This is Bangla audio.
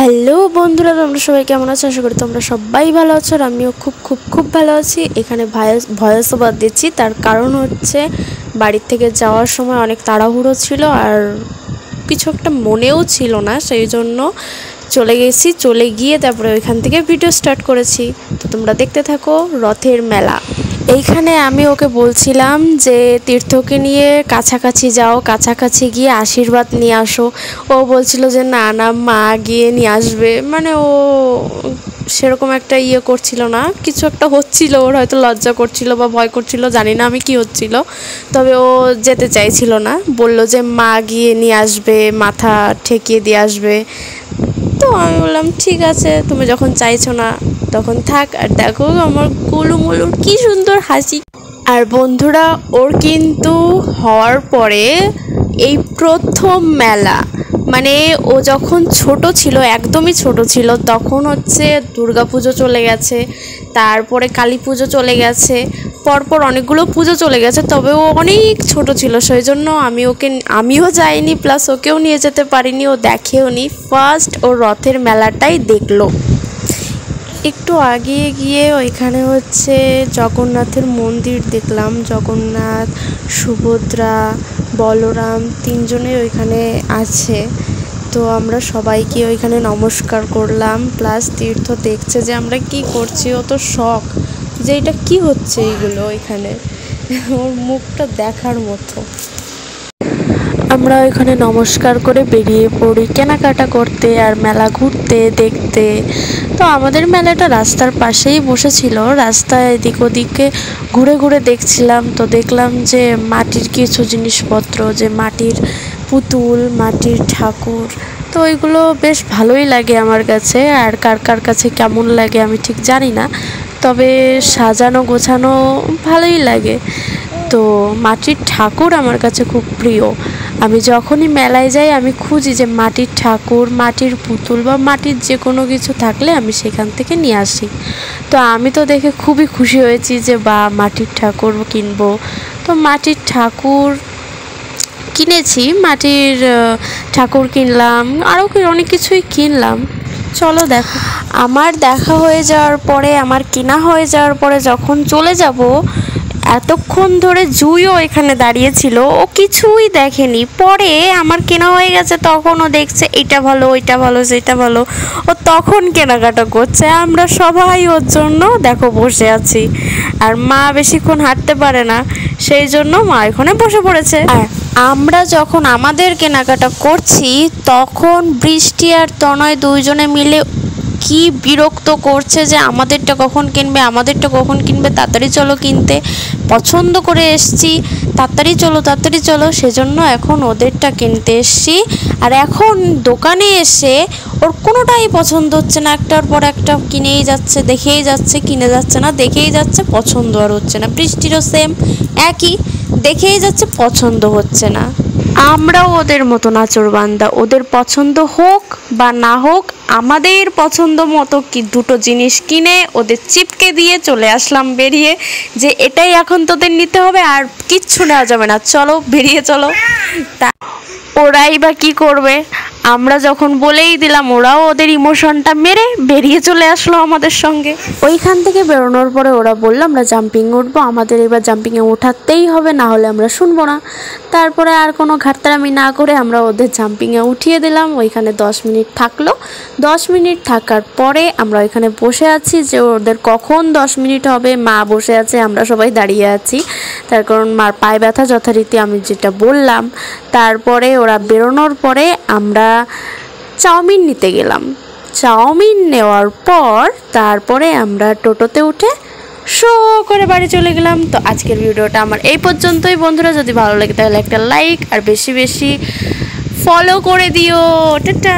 হ্যালো বন্ধুরা, তোমরা সবাই কেমন আছো? আশা করি তোমরা সবাই ভালো আছো। আর আমিও খুব খুব খুব ভালো আছি। এখানে ভয়েস ওভার দিচ্ছি, তার কারণ হচ্ছে বাড়ির থেকে যাওয়ার সময় অনেক তাড়াহুড়ো ছিল আর কিছু একটা মনেও ছিল না, সেই জন্য চলে গিয়ে তারপরে ওইখান থেকে ভিডিও স্টার্ট করেছি। তো তোমরা দেখতে থাকো রথের মেলা। এইখানে আমি ওকে বলছিলাম যে তীর্থকে নিয়ে কাছাকাছি যাও, কাছাকাছি গিয়ে আশীর্বাদ নিয়ে আসো। ও বলছিল যে না না, মা গিয়ে নিয়ে আসবে। মানে ও সেরকম একটা করছিল না, কিছু একটা হচ্ছিল, ওর হয়তো লজ্জা করছিল বা ভয় করছিল, জানি না আমি কি হচ্ছিল। তবে ও যেতে চাইছিল না, বলল যে মা গিয়ে নিয়ে আসবে, মাথা ঠেকিয়ে দিয়ে আসবে। তো আমি বললাম ঠিক আছে, তুমি যখন চাইছো না তখন থাক। আর দেখো আমার গোলুমলুর কি সুন্দর হাসি। আর বন্ধুরা, ওর কিন্তু হওয়ার পরে এই প্রথম মেলা, মানে ও যখন ছোট ছিল, একদমই ছোট ছিল, তখন হচ্ছে দুর্গাপুজো চলে গেছে, তারপরে কালী পুজো চলে গেছে, পরপর অনেকগুলো পুজো চলে গেছে। তবে ও অনেক ছোট ছিল, সেই জন্য আমিও যাইনি, প্লাস ওকেও নিয়ে যেতে পারিনি, ও দেখেও নি। ফার্স্ট ও রথের মেলাটাই দেখলো। একটু আগিয়ে গিয়ে ওইখানে হচ্ছে জগন্নাথের মন্দির দেখলাম। জগন্নাথ, সুভদ্রা, বলরাম তিনজনের ওইখানে আছে। তো আমরা সবাইকে ওইখানে নমস্কার করলাম, প্লাস তীর্থ দেখছে যে আমরা কি করছি। ও তো শখ যে এটা কি হচ্ছে এইগুলো ওইখানে, ওর মুখটা দেখার মতো। আমরা ওইখানে নমস্কার করে বেরিয়ে পড়ি কেনাকাটা করতে আর মেলা ঘুরতে দেখতে। তো আমাদের মেলাটা রাস্তার পাশেই বসেছিল, রাস্তায় এদিক ওদিকে ঘুরে ঘুরে দেখছিলাম। তো দেখলাম যে মাটির কিছু জিনিসপত্র, যে মাটির পুতুল, মাটির ঠাকুর, তো ওইগুলো বেশ ভালোই লাগে আমার কাছে। আর কার কার কাছে কেমন লাগে আমি ঠিক জানি না, তবে সাজানো গোছানো ভালোই লাগে। তো মাটির ঠাকুর আমার কাছে খুব প্রিয়। আমি যখনই মেলায় যাই আমি খুঁজি যে মাটির ঠাকুর, মাটির পুতুল বা মাটির যে কোনো কিছু থাকলে আমি সেখান থেকে নিয়ে আসি। তো আমি তো দেখে খুবই খুশি হয়েছি যে বা মাটির ঠাকুর কিনবো। তো মাটির ঠাকুর কিনেছি, মাটির ঠাকুর কিনলাম, আরও অনেক কিছুই কিনলাম। চলো দেখো। আমার দেখা হয়ে যাওয়ার পরে, আমার কেনা হয়ে যাওয়ার পরে যখন চলে যাব, এতক্ষণ ধরে জুইও এখানে দাঁড়িয়েছিল, ও কিছুই দেখেনি। পরে আমার কেনা হয়ে গেছে, তখন ও দেখছে এটা ভালো, ওইটা ভালো, সেটা ভালো, ও তখন কেনাকাটা করছে। আমরা সবাই ওর জন্য দেখো বসে আছি। আর মা বেশিক্ষণ হাঁটতে পারে না, সেই জন্য মা এখানে বসে পড়েছে। আর আমরা যখন আমাদের কেনাকাটা করছি, তখন বৃষ্টি আর তনয় দুইজনে মিলে কি বিরক্ত করছে যে আমাদেরটা কখন কিনবে, আমাদেরটা কখন কিনবে, তাড়াতাড়ি চলো কিনতে, পছন্দ করে এসছি, তাড়াতাড়ি চলো তাড়াতাড়ি চলো। সেজন্য এখন ওদেরটা কিনতে এসছি। আর এখন দোকানে এসে ওর কোনোটাই পছন্দ হচ্ছে না, একটার পর একটা কিনেই যাচ্ছে, দেখেই যাচ্ছে, কিনে যাচ্ছে না, দেখেই যাচ্ছে, পছন্দ আর হচ্ছে না। বৃষ্টিরও সেম একই, দেখেই যাচ্ছে, পছন্দ হচ্ছে না। আমরাও ওদের মতো নাচরবান্দা, ওদের পছন্দ হোক বা না হোক, আমাদের পছন্দ মতো কি দুটো জিনিস কিনে ওদের চিপকে দিয়ে চলে আসলাম বেরিয়ে, যে এটাই এখন তোদের নিতে হবে, আর কিচ্ছু নেওয়া যাবে না, চলো বেরিয়ে চলো। তা ওরাই বা কি করবে, আমরা যখন বলেই দিলাম, ওরাও ওদের ইমোশনটা মেরে বেরিয়ে চলে আসলো আমাদের সঙ্গে। ওইখান থেকে বেরোনোর পরে ওরা বললো আমরা জাম্পিং উঠবো, আমাদের এবার জাম্পিংয়ে ওঠাতেই হবে, না হলে আমরা শুনবো না। তারপরে আর কোনো ঘাটতারামি না করে আমরা ওদের জাম্পিংয়ে উঠিয়ে দিলাম। ওইখানে 10 মিনিট থাকলো। 10 মিনিট থাকার পরে আমরা ওইখানে বসে আছি যে ওদের কখন 10 মিনিট হবে। মা বসে আছে, আমরা সবাই দাঁড়িয়ে আছি, তার কারণ মার পায়ে ব্যথা, যথারীতি আমি যেটা বললাম। তারপরে ওরা বেরোনোর পরে আমরা চাউমিন নিতে গেলাম। চাউমিন নেওয়ার পর তারপরে আমরা টোটোতে উঠে শো করে বাড়ি চলে গেলাম। তো আজকের ভিডিওটা আমার এই পর্যন্তই। বন্ধুরা, যদি ভালো লাগে তাহলে একটা লাইক আর বেশি বেশি ফলো করে দিও। টাটা।